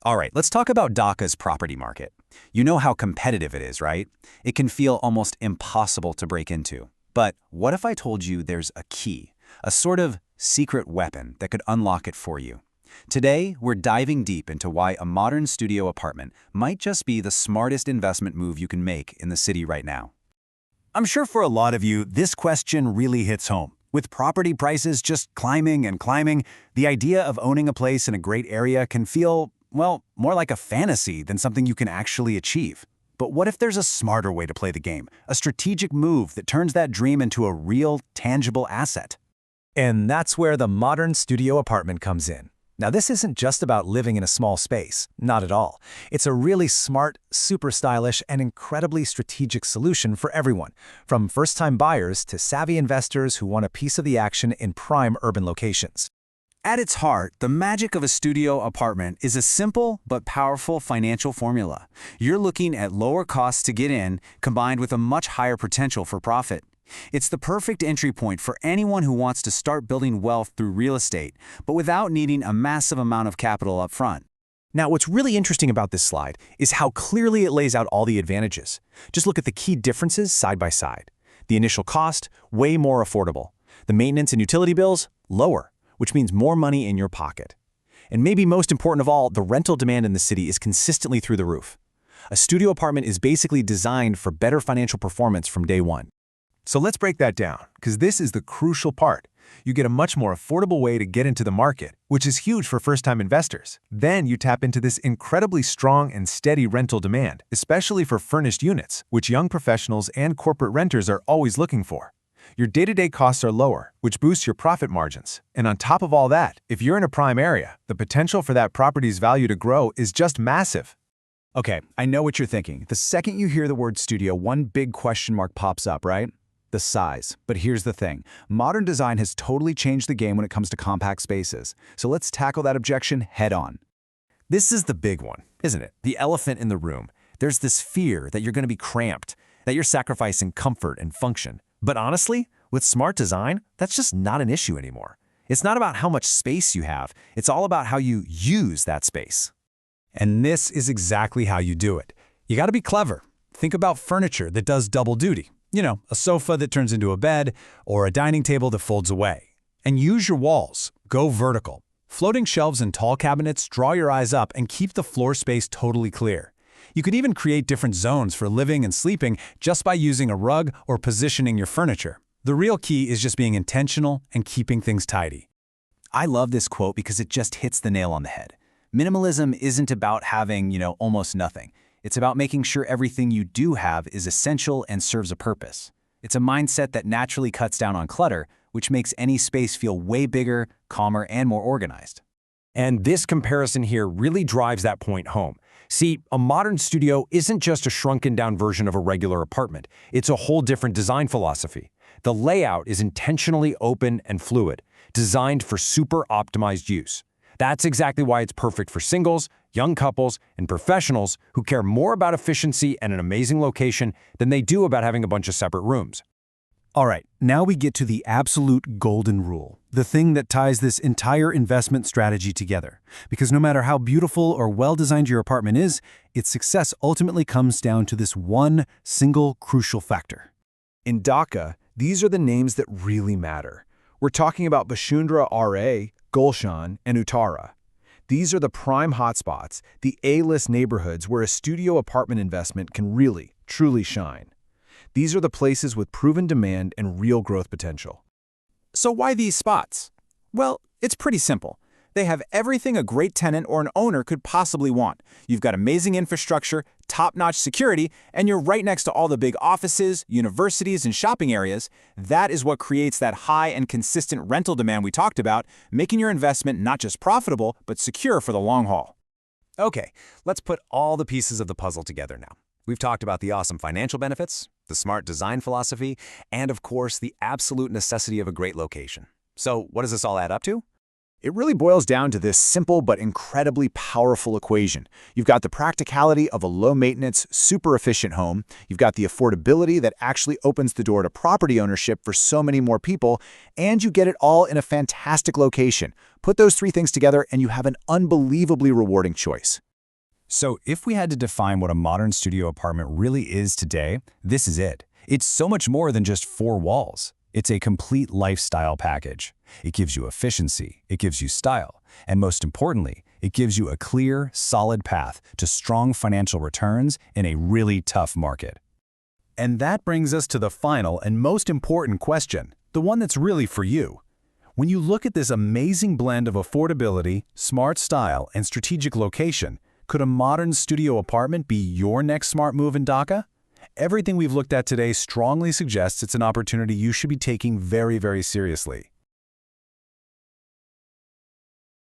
All right, let's talk about Dhaka's property market. You know how competitive it is, right? It can feel almost impossible to break into. But what if I told you there's a key, a sort of secret weapon that could unlock it for you? Today, we're diving deep into why a modern studio apartment might just be the smartest investment move you can make in the city right now. I'm sure for a lot of you, this question really hits home. With property prices just climbing and climbing, the idea of owning a place in a great area can feel, well, more like a fantasy than something you can actually achieve. But what if there's a smarter way to play the game, a strategic move that turns that dream into a real, tangible asset? And that's where the modern studio apartment comes in. Now, this isn't just about living in a small space, not at all. It's a really smart, super stylish, and incredibly strategic solution for everyone, from first-time buyers to savvy investors who want a piece of the action in prime urban locations. At its heart, the magic of a studio apartment is a simple but powerful financial formula. You're looking at lower costs to get in, combined with a much higher potential for profit. It's the perfect entry point for anyone who wants to start building wealth through real estate, but without needing a massive amount of capital up front. Now, what's really interesting about this slide is how clearly it lays out all the advantages. Just look at the key differences side by side. The initial cost, way more affordable. The maintenance and utility bills, lower, which means more money in your pocket. And maybe most important of all, the rental demand in the city is consistently through the roof. A studio apartment is basically designed for better financial performance from day one. So let's break that down, because this is the crucial part. You get a much more affordable way to get into the market, which is huge for first-time investors. Then you tap into this incredibly strong and steady rental demand, especially for furnished units, which young professionals and corporate renters are always looking for. Your day-to-day costs are lower, which boosts your profit margins. And on top of all that, if you're in a prime area, the potential for that property's value to grow is just massive. Okay, I know what you're thinking. The second you hear the word studio, one big question mark pops up, right? The size. But here's the thing. Modern design has totally changed the game when it comes to compact spaces. So let's tackle that objection head on. This is the big one, isn't it? The elephant in the room. There's this fear that you're going to be cramped, that you're sacrificing comfort and function. But honestly, with smart design, that's just not an issue anymore. It's not about how much space you have. It's all about how you use that space. And this is exactly how you do it. You got to be clever. Think about furniture that does double duty. You know, a sofa that turns into a bed or a dining table that folds away. And use your walls. Go vertical. Floating shelves and tall cabinets draw your eyes up and keep the floor space totally clear. You could even create different zones for living and sleeping just by using a rug or positioning your furniture. The real key is just being intentional and keeping things tidy. I love this quote because it just hits the nail on the head. Minimalism isn't about having, almost nothing. It's about making sure everything you do have is essential and serves a purpose. It's a mindset that naturally cuts down on clutter, which makes any space feel way bigger, calmer, and more organized. And this comparison here really drives that point home. See, a modern studio isn't just a shrunken-down version of a regular apartment. It's a whole different design philosophy. The layout is intentionally open and fluid, designed for super optimized use. That's exactly why it's perfect for singles, young couples, and professionals who care more about efficiency and an amazing location than they do about having a bunch of separate rooms. All right, now we get to the absolute golden rule, the thing that ties this entire investment strategy together. Because no matter how beautiful or well-designed your apartment is, its success ultimately comes down to this one single crucial factor. In Dhaka, these are the names that really matter. We're talking about Bashundhara R, Gulshan, and Uttara. These are the prime hotspots, the A-list neighborhoods where a studio apartment investment can really, truly shine. These are the places with proven demand and real growth potential. So why these spots? Well, it's pretty simple. They have everything a great tenant or an owner could possibly want. You've got amazing infrastructure, top-notch security, and you're right next to all the big offices, universities, and shopping areas. That is what creates that high and consistent rental demand we talked about, making your investment not just profitable, but secure for the long haul. Okay, let's put all the pieces of the puzzle together now. We've talked about the awesome financial benefits, the smart design philosophy, and of course, the absolute necessity of a great location. So what does this all add up to? It really boils down to this simple but incredibly powerful equation. You've got the practicality of a low-maintenance, super-efficient home. You've got the affordability that actually opens the door to property ownership for so many more people, and you get it all in a fantastic location. Put those three things together and you have an unbelievably rewarding choice. So if we had to define what a modern studio apartment really is today, this is it. It's so much more than just four walls. It's a complete lifestyle package. It gives you efficiency, it gives you style, and most importantly, it gives you a clear, solid path to strong financial returns in a really tough market. And that brings us to the final and most important question, the one that's really for you. When you look at this amazing blend of affordability, smart style, and strategic location, could a modern studio apartment be your next smart move in Dhaka? Everything we've looked at today strongly suggests it's an opportunity you should be taking very, very seriously.